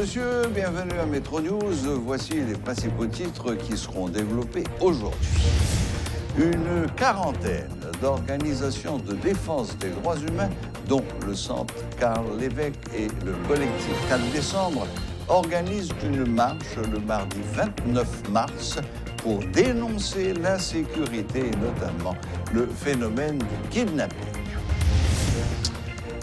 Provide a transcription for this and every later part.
Messieurs, bienvenue à Métro News. Voici les principaux titres qui seront développés aujourd'hui. Une quarantaine d'organisations de défense des droits humains, dont le Centre Karl Lévesque et le collectif 4 décembre, organisent une marche le mardi 29 mars pour dénoncer l'insécurité et notamment le phénomène du kidnapping.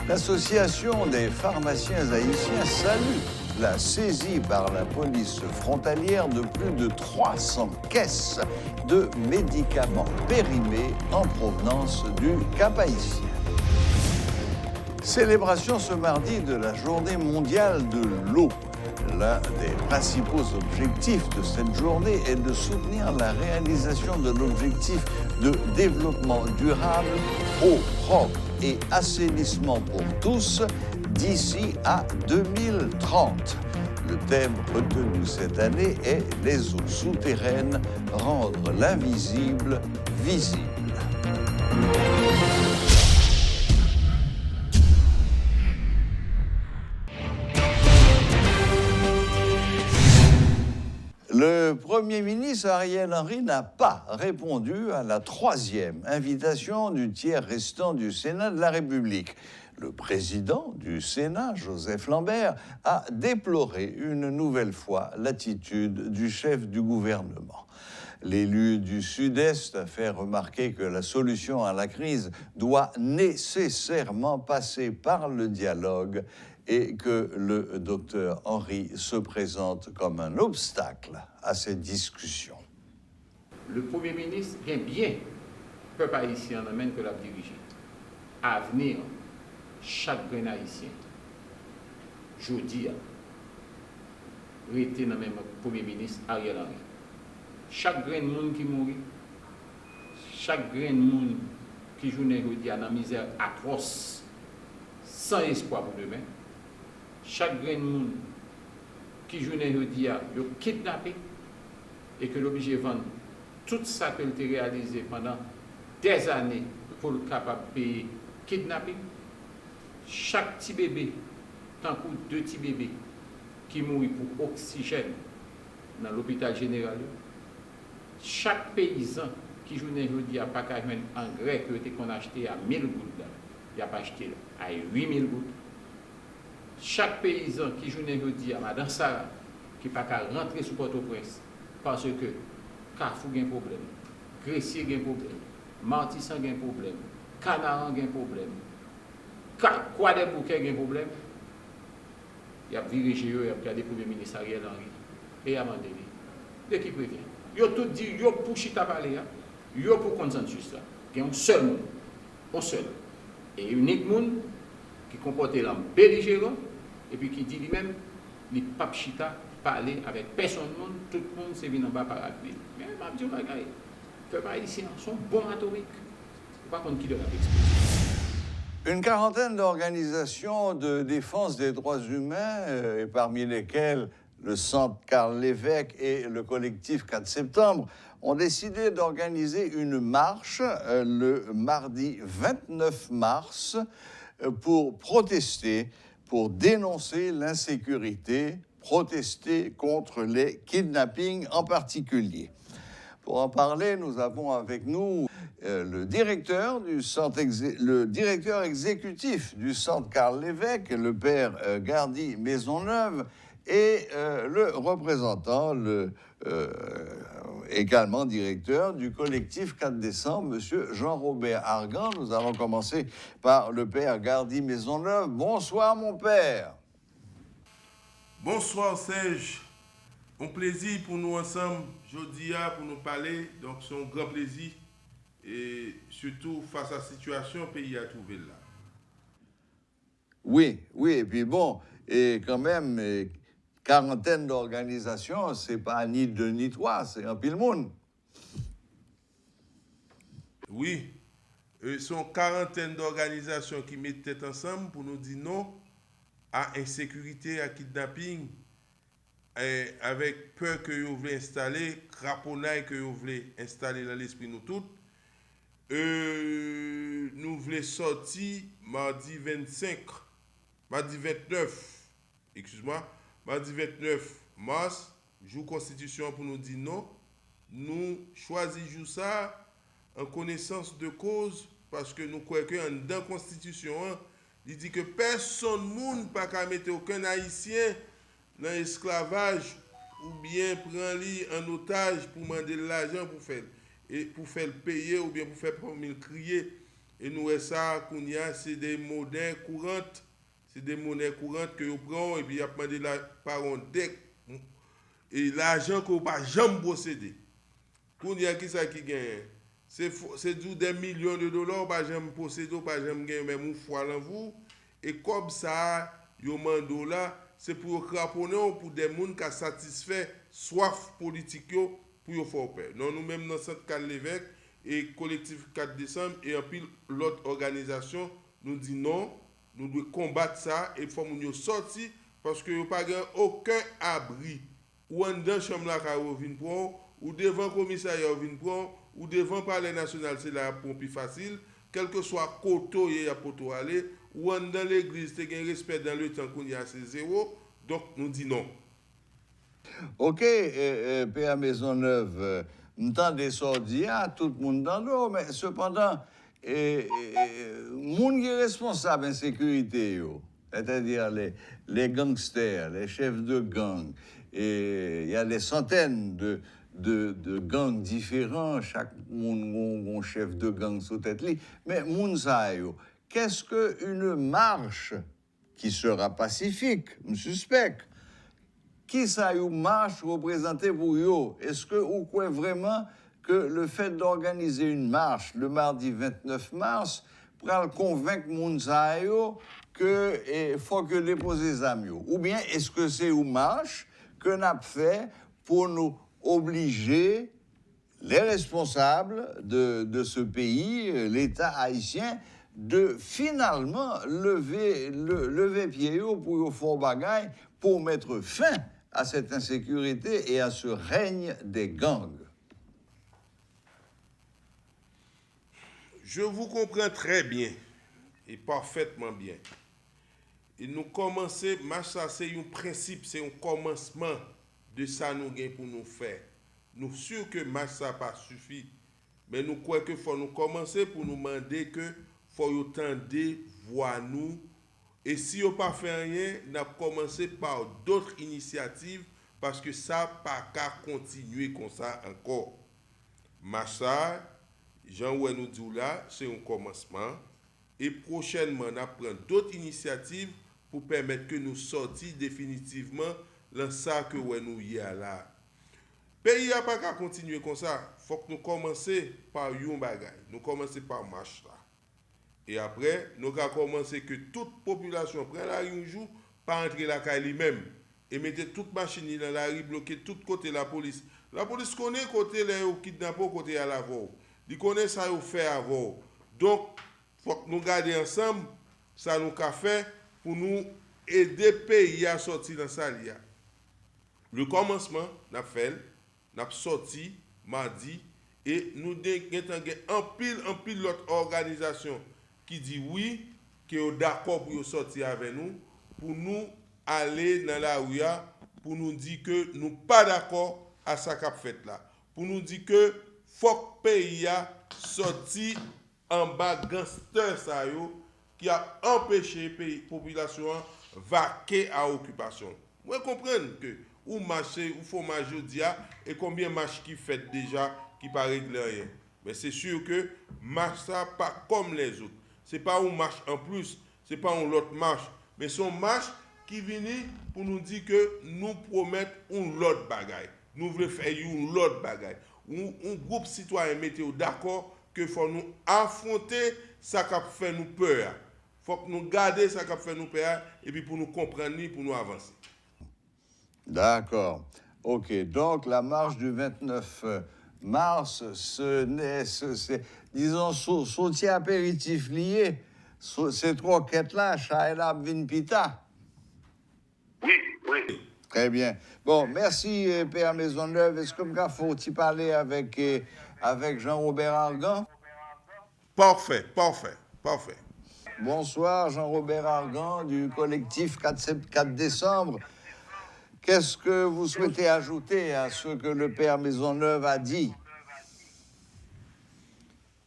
L'Association des pharmaciens haïtiens salue la saisie par la police frontalière de plus de 300 caisses de médicaments périmés en provenance du Cap haïtien. Célébration ce mardi de la Journée mondiale de l'eau. L'un des principaux objectifs de cette journée est de soutenir la réalisation de l'objectif de développement durable, eau propre et assainissement pour tous d'ici à 2030. Le thème retenu cette année est « Les eaux souterraines, rendre l'invisible visible ». Le Premier ministre Ariel Henry n'a pas répondu à la troisième invitation du tiers restant du Sénat de la République. Le président du Sénat, Joseph Lambert, a déploré une nouvelle fois l'attitude du chef du gouvernement. L'élu du Sud-Est a fait remarquer que la solution à la crise doit nécessairement passer par le dialogue et que le docteur Henry se présente comme un obstacle à cette discussion. Le Premier ministre vient bien, peuple haïtien amène que la diriger. À venir, chaque grain haïtien, jeudi, rester dans le même Premier ministre Ariel Henry. Chaque grain de monde qui mourit, chaque grain de monde qui joue dans la misère atroce, sans espoir pour demain, chaque grain de monde qui joue aujourd'hui a kidnappé et que l'obligé de vendre tout ça que a réalisé pendant des années pour le capable de payer kidnapping. Chaque petit bébé, tant que deux petits bébés qui mourent pour oxygène dans l'hôpital général. Chaque paysan qui joue aujourd'hui à pas qu'à un engrais qu'on a acheté à 1000 gouttes, il a pas acheté à 8000 gouttes. Chaque paysan qui joue aujourd'hui à Madame Sarah, qui n'a pas qu'à rentrer sous Port-au-Prince, parce que Carrefour a un problème, Gressier a un problème, Martissan a un problème, Canaran a un problème, Quoi des Bouquets a un problème, il a viré GE, il a regardé le Premier ministre Ariel Henry, et il a demandé, de qui prévient. Il a tout dit, il a pour chita parler, il a pour consensus, il y a un seul monde, un seul, et unique monde qui comporte l'homme belligérant, et puis qui dit lui-même, les papes chita parler avec personne, tout le monde s'est venu en bas par la ville. Mais je dis, les peuples haïtiens sont bons atomiques. Par contre, qui leur a expliqué? Une quarantaine d'organisations de défense des droits humains, et parmi lesquelles le Centre Karl Lévesque et le collectif 4 septembre, ont décidé d'organiser une marche le mardi 29 mars pour protester, pour dénoncer l'insécurité, protester contre les kidnappings en particulier. Pour en parler, nous avons avec nous le directeur exécutif du Centre Karl Lévesque, le père Gardy Maisonneuve, et le représentant, également directeur du collectif 4 décembre, M. Jean-Robert Argan. Nous allons commencer par le père Gardy Maisonneuve. Bonsoir, mon père. Bonsoir, Serge. Un plaisir pour nous ensemble, aujourd'hui, pour nous parler. Donc, c'est un grand plaisir. Et surtout, face à la situation, le pays a trouvé là. Oui, et puis bon, et quand même, quarantaine d'organisations, c'est pas ni deux ni trois, c'est un pile monde. Oui, sont quarantaine d'organisations qui mettent tête ensemble pour nous dire non à insécurité, à kidnapping, avec peur que vous voulez installer, craponnaille que vous voulez installer dans l'esprit nous tous. Nous voulons sortir mardi 29, mardi 29 mars, jour constitution pour nous dire non, nous choisissons ça en connaissance de cause parce que nous croyons que dans la constitution, il dit que personne monde pas qu'à mettre aucun haïtien dans l'esclavage ou bien prendre lui en otage pour demander de l'argent pour faire payer ou bien pour faire crier. Et nous ça qu'on y a c'est des monnaies courantes, que vous prenez et puis vous demandé la par un deck et l'argent qu'on pas jamais posséder. Qu'on y a qui ça qui gagne c'est des millions de dollars pas jamais posséder, pas jamais gagner même une fois dans vous et comme ça yo mando là c'est pour craponner pour des gens qui satisfait soif politique pour yo faire peur. Non nous même dans centre Carl Lévesque et collectif 4 décembre et en pile l'autre organisation nous dit non, nous devons combattre ça et il faut nous sortir parce que n'y a pas aucun abri ou en dans chambre la vient prendre ou devant commissariat vient prendre ou devant palais national c'est la pour plus facile quel que soit côté y a pour aller ou dans l'église tu as respect dans le temps qu'on y a c'est zéro donc nous dit non. OK, PA Maisonneuve, m'entendez sortir, tout le monde dans l'eau, mais cependant, monde qui est responsable de l'insécurité, c'est-à-dire les gangsters, les chefs de gang, et il y a des centaines de gangs différents, chaque monde a un chef de gang sous tête, mais monde ça, qu'est-ce qu'une marche qui sera pacifique, je suspecte? Qui ça y marche représenter pour eux? Est-ce que vous croyez vraiment que le fait d'organiser une marche le mardi 29 mars pour convaincre Mounsayo que faut que déposer les amis? Ou bien est-ce que c'est une marche que nous avons fait pour nous obliger les responsables de ce pays, l'État haïtien, de finalement lever pied pour faire bagaille pour mettre fin à cette insécurité et à ce règne des gangs? Je vous comprends très bien et parfaitement bien. Et nous commencer, ça c'est un principe, c'est un commencement de ça nous gain pour nous faire. Nous sûrs que ça pas suffit, mais nous croyons qu'il faut nous commencer pour nous demander que faut tendre voir nous. Et si on pas fait rien, on a commencé par d'autres initiatives parce que ça pas qu'à continuer comme ça encore. Massa, Jean nous dit là, c'est un commencement. Et prochainement, on apprend d'autres initiatives pour permettre que nous sortions définitivement dans ça que nous y a là. Le pays n'a pas qu'à continuer comme ça. Il faut que nous commencions par un bagage. Nous commençons par marche là. Et après, nous avons commencé que toute population prenne la rue un jour, pas entrer la caille lui-même. Et mettre toute machine dans la rue, bloquer tout côté la police. La police connaît côté les kidnappés, côté à la voie. Il connaît ça au fait avant. Donc, il faut que nous gardions ensemble, ça nous a fait pour nous aider le pays à sortir dans ça. Le commencement, nous avons fait, nous avons sorti mardi, et nous avons en pile l'autre organisation qui dit oui, qui est d'accord pour sortir avec nous, pour nous aller dans la rue, pour nous dire que nous ne sommes pas d'accord à ce qu'a fait là. Pour nous dire que faut que le pays sorti en bas gangster qui a empêché la population de vaquer à l'occupation. Vous comprenez que où marcher, où faut marcher et combien de marches qui fait déjà qui ne règle rien. Mais c'est sûr que marche ça pas comme les autres. Ce n'est pas une marche en plus, ce n'est pas une autre marche, mais c'est une marche qui vient pour nous dire que nous promettons une autre bagaille. Nous voulons faire une autre bagaille. Un groupe citoyen mettez d'accord que faut nous affronter ça qui fait nous peur. Faut que nous garder ça qui fait nous peur et puis pour nous comprendre, pour nous avancer. D'accord. OK. Donc, la marche du 29 mars, c'est disons, sautier apéritif lié, ces trois quêtes-là, Chaïla Vinpita. Oui, oui. Très bien. Bon, merci, Père Maisonneuve. Est-ce que il faut-il parler avec Jean-Robert Argan? Parfait. Bonsoir, Jean-Robert Argan, du collectif 4 décembre. Qu'est-ce que vous souhaitez ajouter à ce que le père Maisonneuve a dit?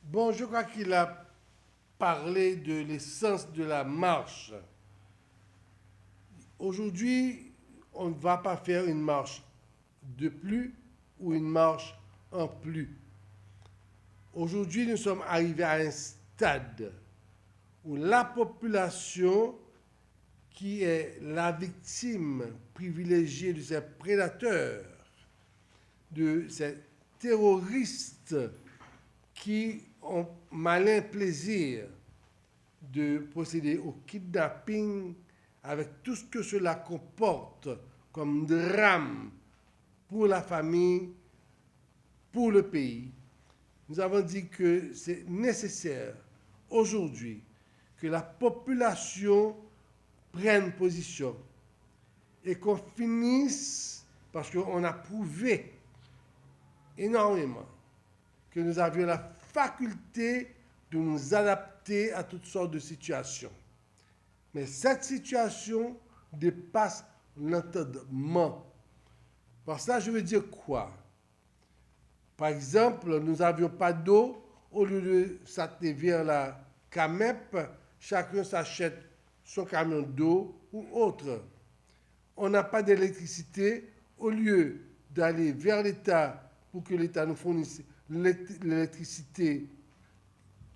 Bon, je crois qu'il a parlé de l'essence de la marche. Aujourd'hui, on ne va pas faire une marche de plus ou une marche en plus. Aujourd'hui, nous sommes arrivés à un stade où la population, qui est la victime privilégiée de ces prédateurs, de ces terroristes qui ont malin plaisir de procéder au kidnapping avec tout ce que cela comporte comme drame pour la famille, pour le pays. Nous avons dit que c'est nécessaire aujourd'hui que la population prenne position et qu'on finisse, parce qu'on a prouvé énormément que nous avions la faculté de nous adapter à toutes sortes de situations. Mais cette situation dépasse l'entendement. Par ça, je veux dire quoi? Par exemple, nous n'avions pas d'eau. Au lieu de s'atteler vers la CAMEP, chacun s'achète son camion d'eau ou autre. On n'a pas d'électricité. Au lieu d'aller vers l'État pour que l'État nous fournisse l'électricité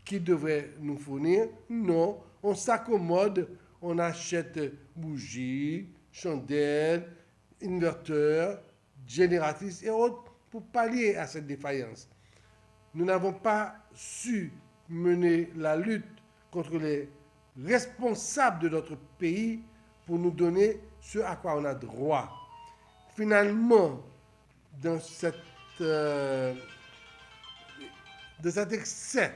qu'il devrait nous fournir, non, on s'accommode, on achète bougies, chandelles, inverteurs, génératrices et autres pour pallier à cette défaillance. Nous n'avons pas su mener la lutte contre les responsables de notre pays pour nous donner ce à quoi on a droit. Finalement, dans cet excès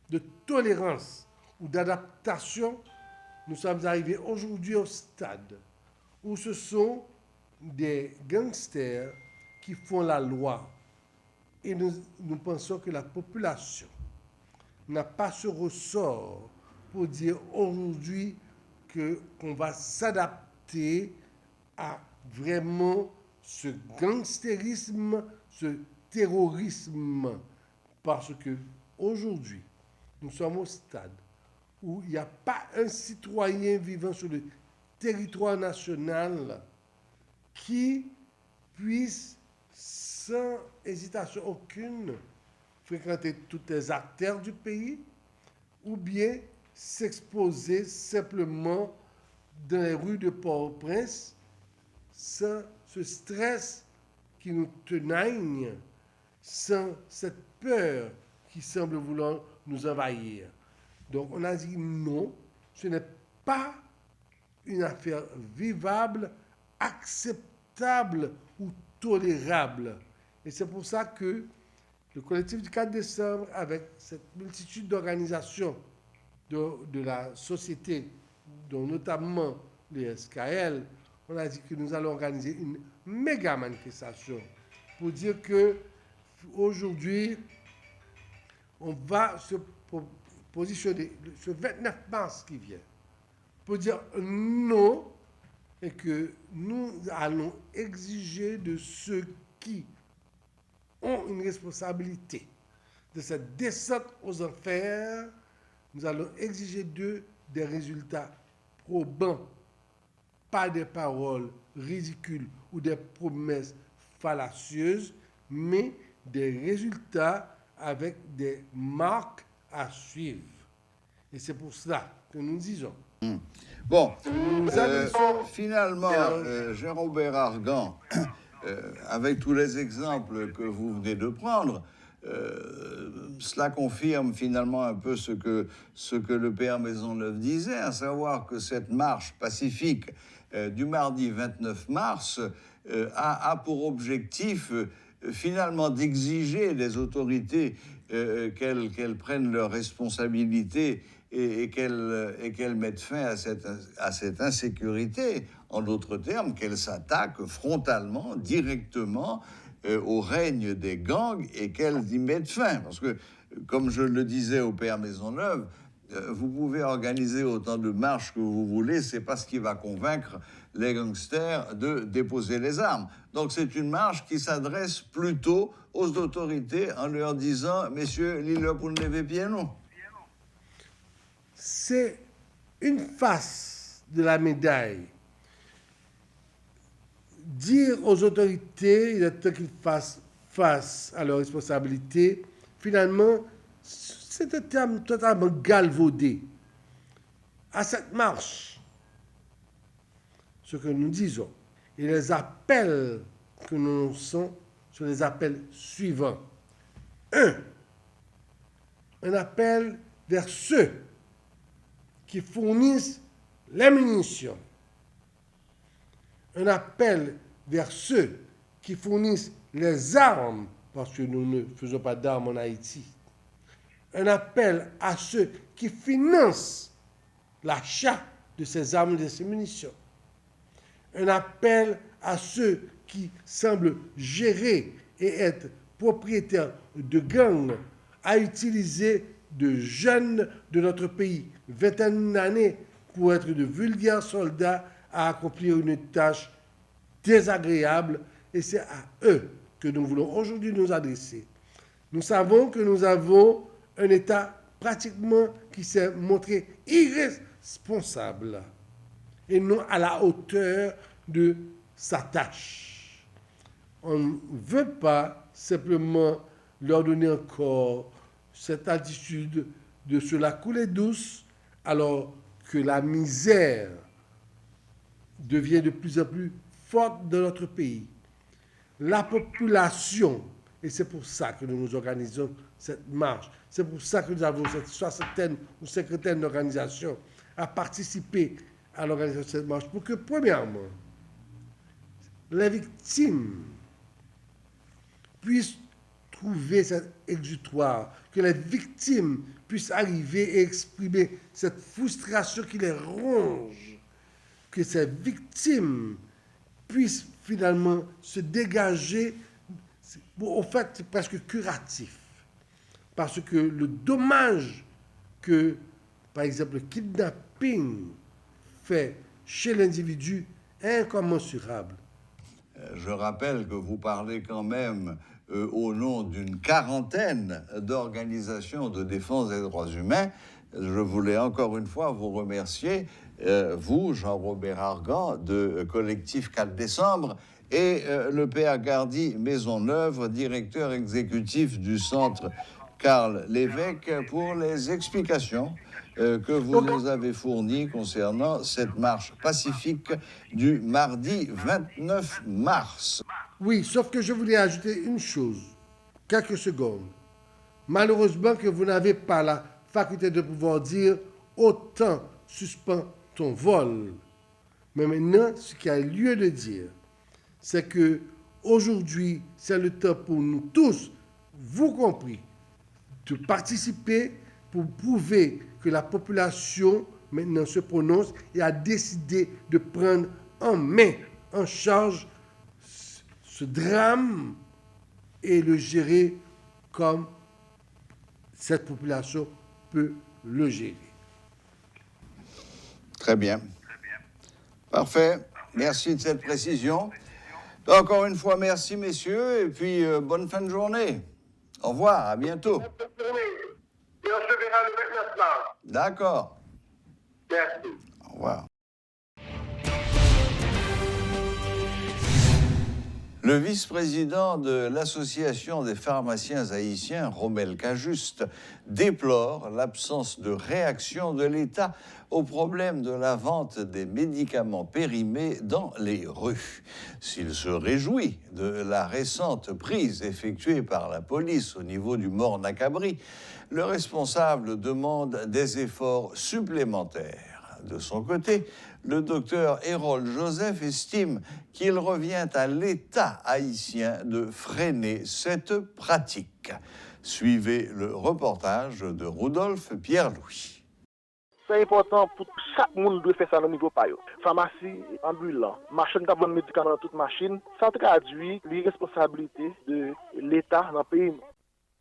de tolérance ou d'adaptation, nous sommes arrivés aujourd'hui au stade où ce sont des gangsters qui font la loi. Et nous pensons que la population n'a pas ce ressort pour dire aujourd'hui qu'on va s'adapter à vraiment ce gangstérisme, ce terrorisme. Parce que aujourd'hui, nous sommes au stade où il n'y a pas un citoyen vivant sur le territoire national qui puisse, sans hésitation aucune, fréquenter toutes les artères du pays ou bien s'exposer simplement dans les rues de Port-au-Prince sans ce stress qui nous tenaille, sans cette peur qui semble vouloir nous envahir. Donc on a dit non, ce n'est pas une affaire vivable, acceptable ou tolérable. Et c'est pour ça que le collectif du 4 décembre, avec cette multitude d'organisations de la société, dont notamment les SKL, on a dit que nous allons organiser une méga manifestation pour dire que aujourd'hui, on va se positionner ce 29 mars qui vient pour dire non et que nous allons exiger de ceux qui ont une responsabilité de cette descente aux enfers, nous allons exiger d'eux des résultats probants, pas des paroles ridicules ou des promesses fallacieuses, mais des résultats avec des marques à suivre. Et c'est pour cela que nous disons. Bon, finalement, Jean-Robert Argan, avec tous les exemples que vous venez de prendre, cela confirme finalement un peu ce que le père Maisonneuve disait, à savoir que cette marche pacifique du mardi 29 mars a pour objectif finalement d'exiger des autorités qu'elles prennent leurs responsabilités et qu'elles mettent fin à cette insécurité. En d'autres termes, qu'elles s'attaquent frontalement, directement au règne des gangs et qu'elles y mettent fin. Parce que, comme je le disais au père Maisonneuve, Vous pouvez organiser autant de marches que vous voulez, c'est pas ce qui va convaincre les gangsters de déposer les armes. Donc c'est une marche qui s'adresse plutôt aux autorités en leur disant « Messieurs, l'île pour ne lever pied, non ». C'est une face de la médaille. Dire aux autorités, il est temps qu'ils fassent face à leurs responsabilités, finalement, c'est un terme totalement galvaudé. À cette marche, ce que nous disons et les appels que nous lançons sont les appels suivants. Un appel vers ceux qui fournissent les munitions. Un appel vers ceux qui fournissent les armes, parce que nous ne faisons pas d'armes en Haïti. Un appel à ceux qui financent l'achat de ces armes et de ces munitions. Un appel à ceux qui semblent gérer et être propriétaires de gangs à utiliser de jeunes de notre pays, vingtaine d'années, pour être de vulgaires soldats à accomplir une tâche désagréable. Et c'est à eux que nous voulons aujourd'hui nous adresser. Nous savons que nous avons un État pratiquement qui s'est montré irresponsable et non à la hauteur de sa tâche. On ne veut pas simplement leur donner encore cette attitude de se la couler douce alors que la misère devient de plus en plus forte dans notre pays. La population, et c'est pour ça que nous organisons cette marche, c'est pour ça que nous avons cette soixantaine ou cinquantaine d'organisations à participer à l'organisation de cette marche, pour que, premièrement, les victimes puissent trouver cet exutoire, que les victimes puissent arriver et exprimer cette frustration qui les ronge, que ces victimes puissent finalement se dégager. Au fait, c'est presque curatif. Parce que le dommage que, par exemple, le kidnapping fait chez l'individu est incommensurable. Je rappelle que vous parlez quand même au nom d'une quarantaine d'organisations de défense des droits humains. Je voulais encore une fois vous remercier, vous, Jean-Robert Argan, de Collectif 4 décembre, et le Père Gardy Maisonneuve, directeur exécutif du Centre Karl Lévesque, pour les explications que vous nous avez fournies concernant cette marche pacifique du mardi 29 mars. Oui, sauf que je voulais ajouter une chose, quelques secondes. Malheureusement que vous n'avez pas la faculté de pouvoir dire « autant suspend ton vol ». Mais maintenant, ce qu'il y a lieu de dire, c'est que aujourd'hui, c'est le temps pour nous tous, vous compris, de participer pour prouver que la population maintenant se prononce et a décidé de prendre en main, en charge ce drame et le gérer comme cette population peut le gérer. Très bien. Parfait. Merci de cette précision. Encore une fois, merci, messieurs, et puis bonne fin de journée. Au revoir, à bientôt. Et on se verra le 29 mars. D'accord. Merci. Au revoir. Le vice-président de l'Association des pharmaciens haïtiens, Romel Cajuste, déplore l'absence de réaction de l'État au problème de la vente des médicaments périmés dans les rues. S'il se réjouit de la récente prise effectuée par la police au niveau du Morne-à-Cabri, le responsable demande des efforts supplémentaires. De son côté, le docteur Hérol Joseph estime qu'il revient à l'État haïtien de freiner cette pratique. Suivez le reportage de Rudolph Pierre-Louis. C'est important pour chaque monde de faire ça au niveau payo. Pharmacie, ambulant, machine de médicaments dans toute machine, ça traduit les responsabilités de l'État dans le pays.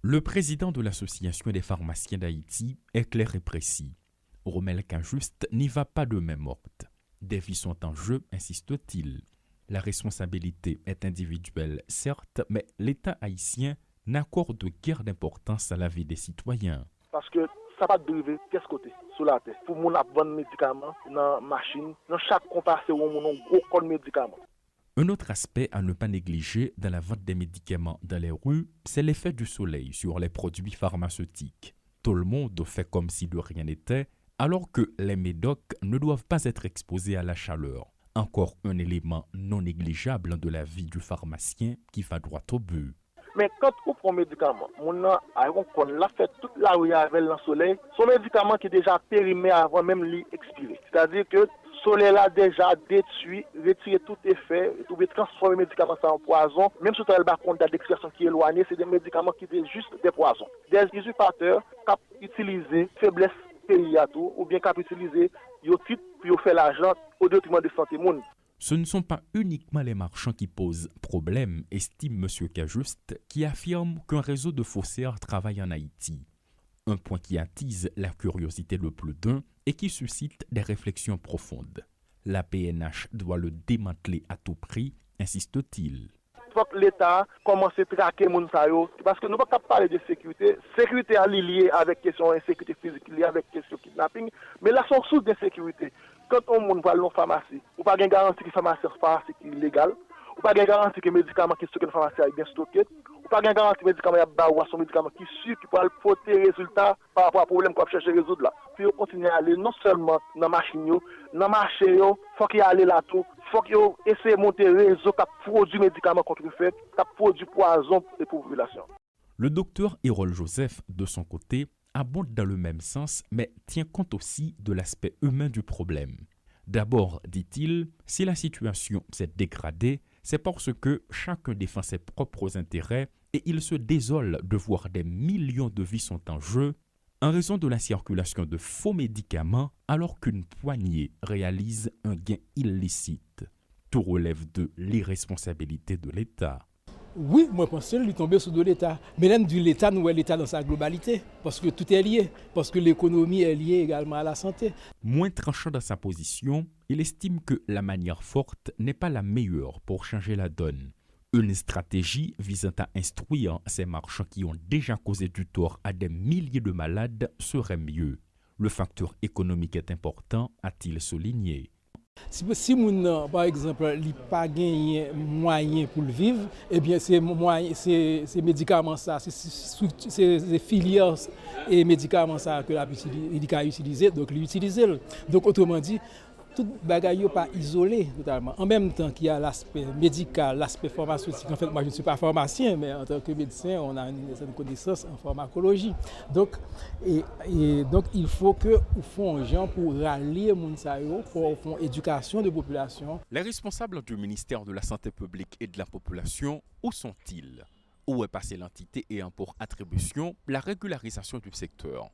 Le président de l'Association des pharmaciens d'Haïti est clair et précis. Romel Cajuste n'y va pas de main morte. Des vies sont en jeu, insiste-t-il. La responsabilité est individuelle, certes, mais l'État haïtien n'accorde guère d'importance à la vie des citoyens. Parce que ça va dériver qu'est-ce côté sur la terre. Pour mon vendre médicaments dans machine, dans chaque compassé où on a un gros col médicaments. Un autre aspect à ne pas négliger dans la vente des médicaments dans les rues, c'est l'effet du soleil sur les produits pharmaceutiques. Tout le monde fait comme si de rien n'était, alors que les médocs ne doivent pas être exposés à la chaleur. Encore un élément non négligeable de la vie du pharmacien qui va droit au but. Mais quand on prend un médicament, on a fait toute la rue avec le soleil, son médicament qui est déjà périmé avant même l'expirer. C'est-à-dire que le soleil a déjà détruit, retiré tout effet, tout transformer les médicaments en poison. Même si on a le compte d'expression qui est éloignée, c'est des médicaments qui sont juste des poisons. Des usurpateurs qui utilisent faiblesse pays à tout, ou bien qui utilisent yo titre pour faire l'argent au détriment de santé monde. Ce ne sont pas uniquement les marchands qui posent problème, estime M. Cajuste, qui affirme qu'un réseau de faussaires travaille en Haïti. Un point qui attise la curiosité de plus d'un et qui suscite des réflexions profondes. La PNH doit le démanteler à tout prix, insiste-t-il. Il faut que l'État commence à traquer les gens, parce que nous ne pouvons pas parler de sécurité. Sécurité est liée avec la question d'insécurité physique, liée avec la question kidnapping, mais là, c'est une source d'insécurité. Quand on va à une pharmacie, on n'a pas de garantie que la pharmacie est illégale, on n'a pas de garantie que le médicament qui est stocké dans la pharmacie est bien stocké, on n'a pas de garantie que le médicament est un médicament qui est sûr, qui peut apporter des résultats par rapport au problème qu'on va chercher à résoudre là. Puis on continue à aller non seulement dans la machine, dans le marché, il faut qu'il y ait là-tout, il faut qu'il essaie de monter un réseau qui produit des médicaments contrefaits, qui produit poison pour les populations. Le docteur Hérol Joseph, de son côté, abonde dans le même sens, mais tient compte aussi de l'aspect humain du problème. D'abord, dit-il, si la situation s'est dégradée, c'est parce que chacun défend ses propres intérêts et il se désole de voir des millions de vies sont en jeu en raison de la circulation de faux médicaments alors qu'une poignée réalise un gain illicite. Tout relève de l'irresponsabilité de l'État. Oui, moi je pense que lui tomber sous de l'État. Mais même du l'État, nous voyons l'État dans sa globalité. Parce que tout est lié. Parce que l'économie est liée également à la santé. Moins tranchant dans sa position, il estime que la manière forte n'est pas la meilleure pour changer la donne. Une stratégie visant à instruire ces marchands qui ont déjà causé du tort à des milliers de malades serait mieux. Le facteur économique est important, a-t-il souligné. Si moun, par exemple, il n'a pas gagné moyen pour le vivre, eh bien, ces médicaments, ces filières et médicaments ça, que il a utilisé, donc l'utiliser. Donc, autrement dit, tout bagaille n'est pas isolé totalement. En même temps qu'il y a l'aspect médical, l'aspect pharmaceutique. En fait, moi, je ne suis pas pharmacien, mais en tant que médecin, on a une connaissance en pharmacologie. Donc, donc il faut que font gens pour rallier Mounsayo, pour faire éducation de population. Les responsables du ministère de la Santé publique et de la population, où sont-ils? Où est passée l'entité ayant pour attribution la régularisation du secteur?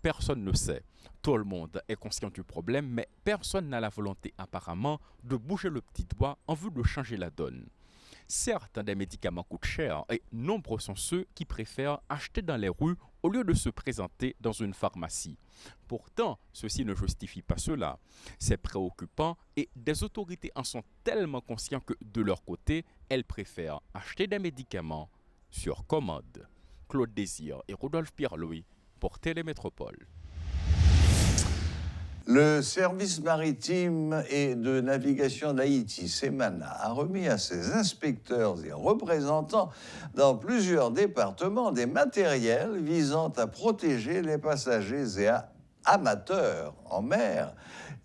Personne ne sait. Tout le monde est conscient du problème, mais personne n'a la volonté apparemment de bouger le petit doigt en vue de changer la donne. Certes, des médicaments coûtent cher et nombreux sont ceux qui préfèrent acheter dans les rues au lieu de se présenter dans une pharmacie. Pourtant, ceci ne justifie pas cela. C'est préoccupant et des autorités en sont tellement conscients que de leur côté, elles préfèrent acheter des médicaments sur commande. Claude Désir et Rodolphe Pierre-Louis pour Télémétropole. Le service maritime et de navigation d'Haïti, SEMANA, a remis à ses inspecteurs et représentants dans plusieurs départements des matériels visant à protéger les passagers et amateurs en mer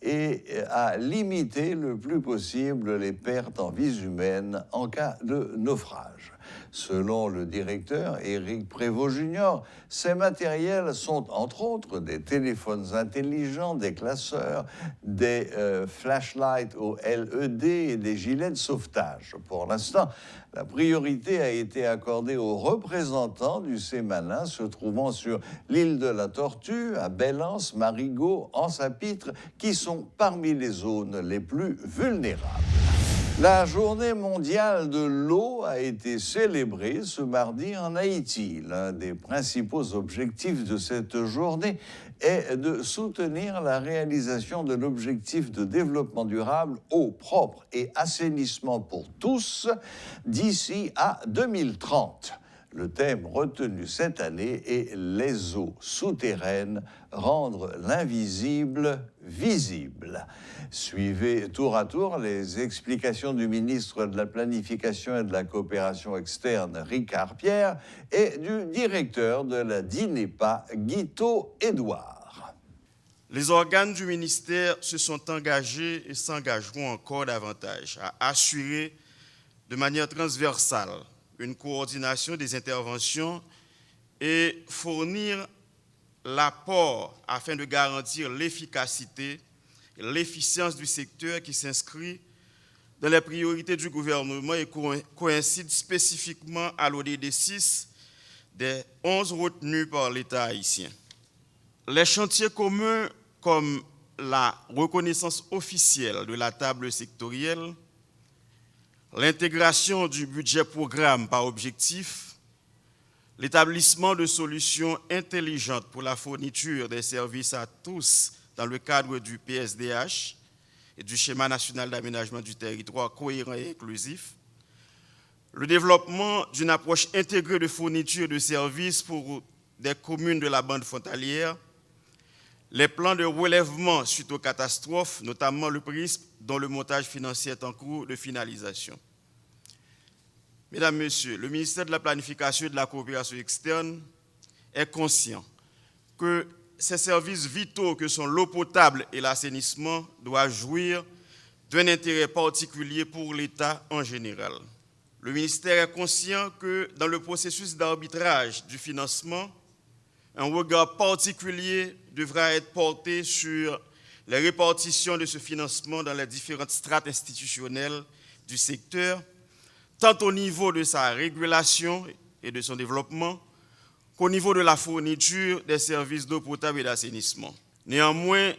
et à limiter le plus possible les pertes en vies humaines en cas de naufrage. Selon le directeur Éric Prévost Jr., ces matériels sont entre autres des téléphones intelligents, des classeurs, des flashlights au LED et des gilets de sauvetage. Pour l'instant, la priorité a été accordée aux représentants du SEMANA se trouvant sur l'île de la Tortue, à Belance, Marigot, Anse-à-Pitre, qui sont parmi les zones les plus vulnérables. La journée mondiale de l'eau a été célébrée ce mardi en Haïti. L'un des principaux objectifs de cette journée est de soutenir la réalisation de l'objectif de développement durable, eau propre et assainissement pour tous d'ici à 2030. Le thème retenu cette année est « Les eaux souterraines, rendre l'invisible visible ». Suivez tour à tour les explications du ministre de la Planification et de la Coopération externe, Ricard Pierre, et du directeur de la DINEPA, Guito Édouard. Les organes du ministère se sont engagés et s'engageront encore davantage à assurer de manière transversale une coordination des interventions et fournir l'apport afin de garantir l'efficacité et l'efficience du secteur qui s'inscrit dans les priorités du gouvernement et coïncide spécifiquement à l'ODD 6 des 11 retenus par l'État haïtien. Les chantiers communs comme la reconnaissance officielle de la table sectorielle, l'intégration du budget programme par objectif, l'établissement de solutions intelligentes pour la fourniture des services à tous dans le cadre du PSDH et du schéma national d'aménagement du territoire cohérent et inclusif, le développement d'une approche intégrée de fourniture de services pour des communes de la bande frontalière, les plans de relèvement suite aux catastrophes, notamment le PRISP, dont le montage financier est en cours de finalisation. Mesdames, Messieurs, le ministère de la Planification et de la Coopération externe est conscient que ces services vitaux que sont l'eau potable et l'assainissement doivent jouir d'un intérêt particulier pour l'État en général. Le ministère est conscient que dans le processus d'arbitrage du financement, un regard particulier devra être porté sur les répartitions de ce financement dans les différentes strates institutionnelles du secteur, tant au niveau de sa régulation et de son développement qu'au niveau de la fourniture des services d'eau potable et d'assainissement. Néanmoins,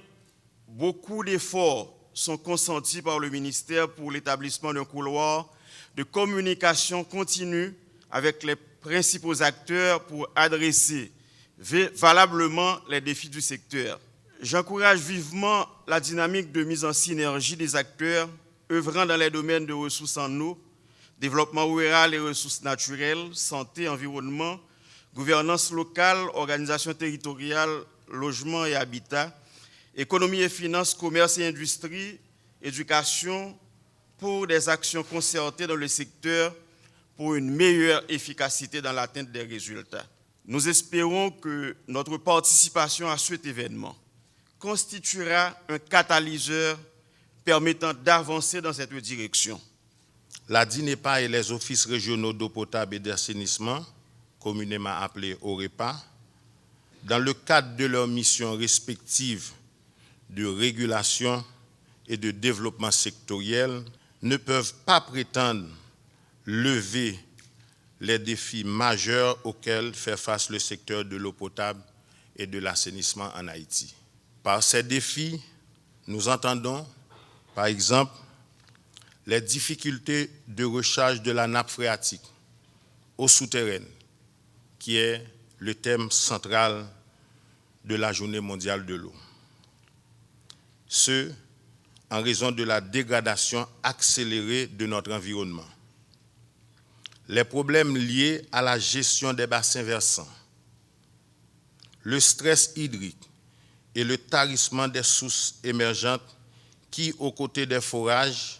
beaucoup d'efforts sont consentis par le ministère pour l'établissement d'un couloir de communication continue avec les principaux acteurs pour adresser valablement les défis du secteur. J'encourage vivement la dynamique de mise en synergie des acteurs œuvrant dans les domaines de ressources en eau, développement rural et ressources naturelles, santé, environnement, gouvernance locale, organisation territoriale, logement et habitat, économie et finances, commerce et industrie, éducation, pour des actions concertées dans le secteur pour une meilleure efficacité dans l'atteinte des résultats. Nous espérons que notre participation à cet événement constituera un catalyseur permettant d'avancer dans cette direction. La DINEPA et les offices régionaux d'eau potable et d'assainissement, communément appelés OREPA, dans le cadre de leurs missions respectives de régulation et de développement sectoriel, ne peuvent pas prétendre lever les défis majeurs auxquels fait face le secteur de l'eau potable et de l'assainissement en Haïti. Par ces défis, nous entendons, par exemple, les difficultés de recharge de la nappe phréatique, eau souterraine, qui est le thème central de la Journée mondiale de l'eau. Ce, en raison de la dégradation accélérée de notre environnement. Les problèmes liés à la gestion des bassins versants, le stress hydrique et le tarissement des sources émergentes qui, aux côtés des forages,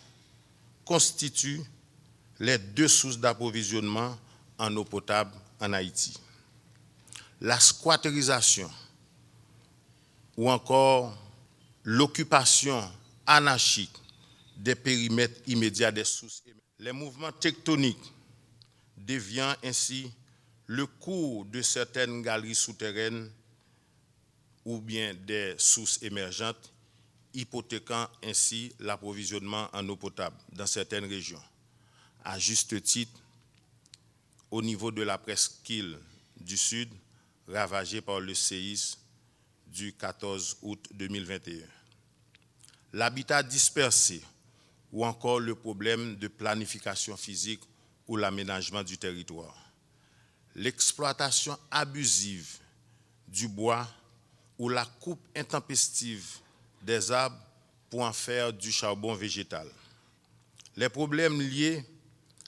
constituent les deux sources d'approvisionnement en eau potable en Haïti. La squatterisation ou encore l'occupation anarchique des périmètres immédiats des sources. Les mouvements tectoniques déviant ainsi le cours de certaines galeries souterraines ou bien des sources émergentes, hypothéquant ainsi l'approvisionnement en eau potable dans certaines régions. À juste titre, au niveau de la presqu'île du Sud, ravagée par le séisme du 14 août 2021. L'habitat dispersé ou encore le problème de planification physique ou l'aménagement du territoire. L'exploitation abusive du bois ou la coupe intempestive des arbres pour en faire du charbon végétal. Les problèmes liés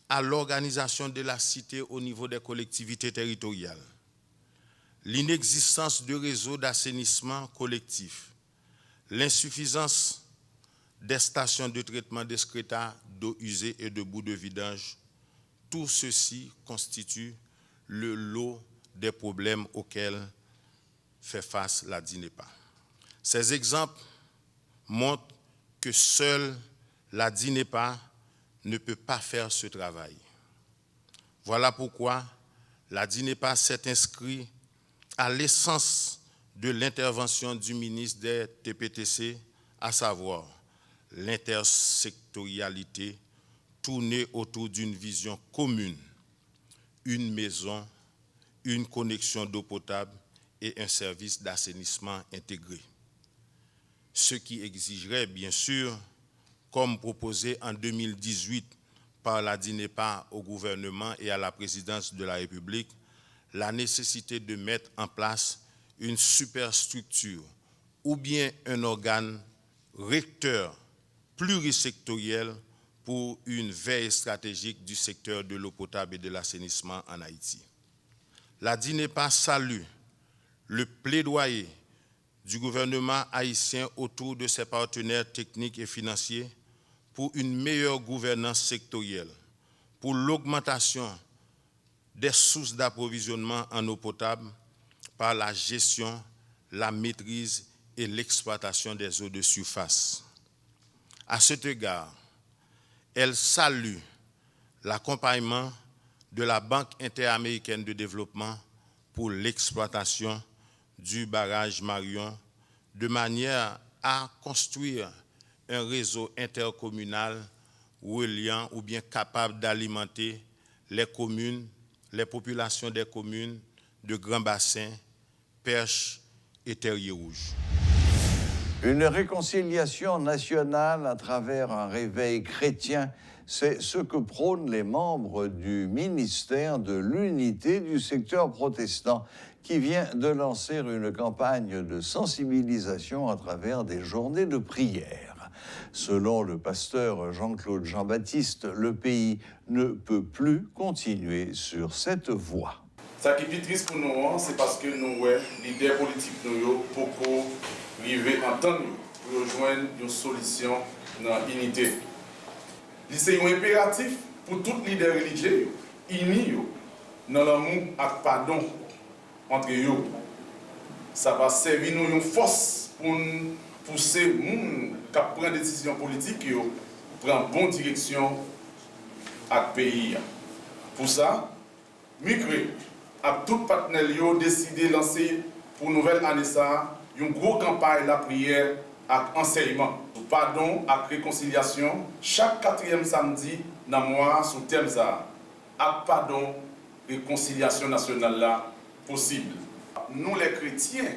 à l'organisation de la cité au niveau des collectivités territoriales. L'inexistence de réseaux d'assainissement collectif. L'insuffisance des stations de traitement d'excréta d'eau usée et de boues de vidange. Tout ceci constitue le lot des problèmes auxquels fait face la DINEPA. Ces exemples montrent que seule la DINEPA ne peut pas faire ce travail. Voilà pourquoi la DINEPA s'est inscrite à l'essence de l'intervention du ministre des TPTC, à savoir l'intersectorialité tournée autour d'une vision commune, une maison, une connexion d'eau potable et un service d'assainissement intégré. Ce qui exigerait bien sûr, comme proposé en 2018 par la DINEPA au gouvernement et à la présidence de la République, la nécessité de mettre en place une superstructure ou bien un organe recteur plurisectoriel pour une veille stratégique du secteur de l'eau potable et de l'assainissement en Haïti. La DINEPA salue le plaidoyer du gouvernement haïtien autour de ses partenaires techniques et financiers pour une meilleure gouvernance sectorielle, pour l'augmentation des sources d'approvisionnement en eau potable par la gestion, la maîtrise et l'exploitation des eaux de surface. À cet égard, elle salue l'accompagnement de la Banque interaméricaine de développement pour l'exploitation du barrage Marion de manière à construire un réseau intercommunal reliant ou bien capable d'alimenter les communes, les populations des communes de Grand Bassin, Perche et Terrier-Rouge. Une réconciliation nationale à travers un réveil chrétien, c'est ce que prônent les membres du ministère de l'unité du secteur protestant qui vient de lancer une campagne de sensibilisation à travers des journées de prière. Selon le pasteur Jean-Claude Jean-Baptiste, le pays ne peut plus continuer sur cette voie. Ça qui est triste pour nous, c'est parce que nous, les leaders politiques, nous, beaucoup arriver en temps pour rejoindre une solution dans l'unité. C'est un impératif pour tout leader religieux, unis dans l'amour et le pardon entre eux. Ça va servir nous une force pour pousser les gens qui prennent des décisions politiques pour prendre une bonne direction avec le pays. Pour ça, Micré, avec tout partenaire, décidé de lancer pour la nouvelle année une grosse campagne de prière avec enseignement, pardon et réconciliation, chaque 4e samedi dans le mois sous thème ça, avec pardon et réconciliation nationale là possible. Nous les chrétiens,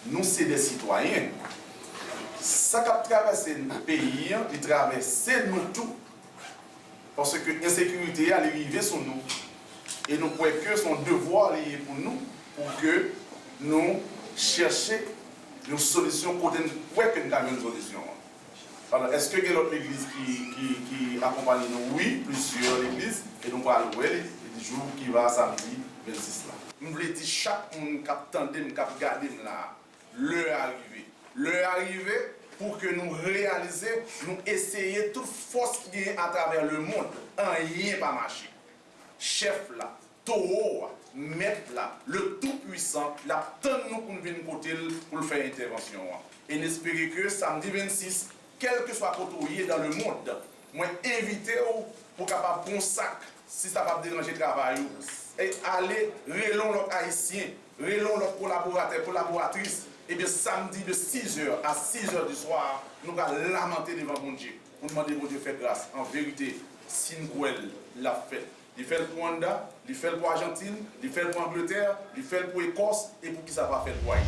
nous c'est des citoyens. Ça qui traverse le pays, il traverse nous tous. Parce que l'insécurité est arrivée sur nous. Et nous croyons que son devoir est pour nous, pour que nous cherchions une solution pour que nous ayons une solution. Alors, est-ce que l'autre église qui accompagne nous? Oui, plusieurs églises. Et nous allons voir les jours qui va samedi 26 là. Nous voulons dire chaque monde qui attend, qui regarde là, l'heure arrivée pour que nous réalisions, nous essayions toute force qui est à travers le monde, rien pas marché. Chef là, taureau, maître là, le tout-puissant, l'attend nous pour nous venir côté pour faire intervention. Et n'espérez que samedi 26, quel que soit côté dans le monde, moi invité pour capable prendre sac si ça va déranger le travail et aller relon l'autre haïtien, relon l'autre collaborateur, collaboratrice. Et bien samedi de 6h à 6h du soir, nous allons lamenter devant mon Dieu. Pour demander mon Dieu faire grâce. En vérité, Singuel l'a fait. Il fait le pour Rwanda, il fait le pour Argentine, il fait le pour Angleterre, il fait le pour Écosse et pour qui ça va faire pour Haïti.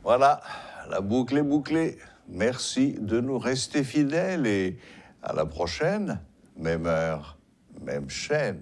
Voilà, la boucle est bouclée. merci de nous rester fidèles et à la prochaine, même heure, même chaîne.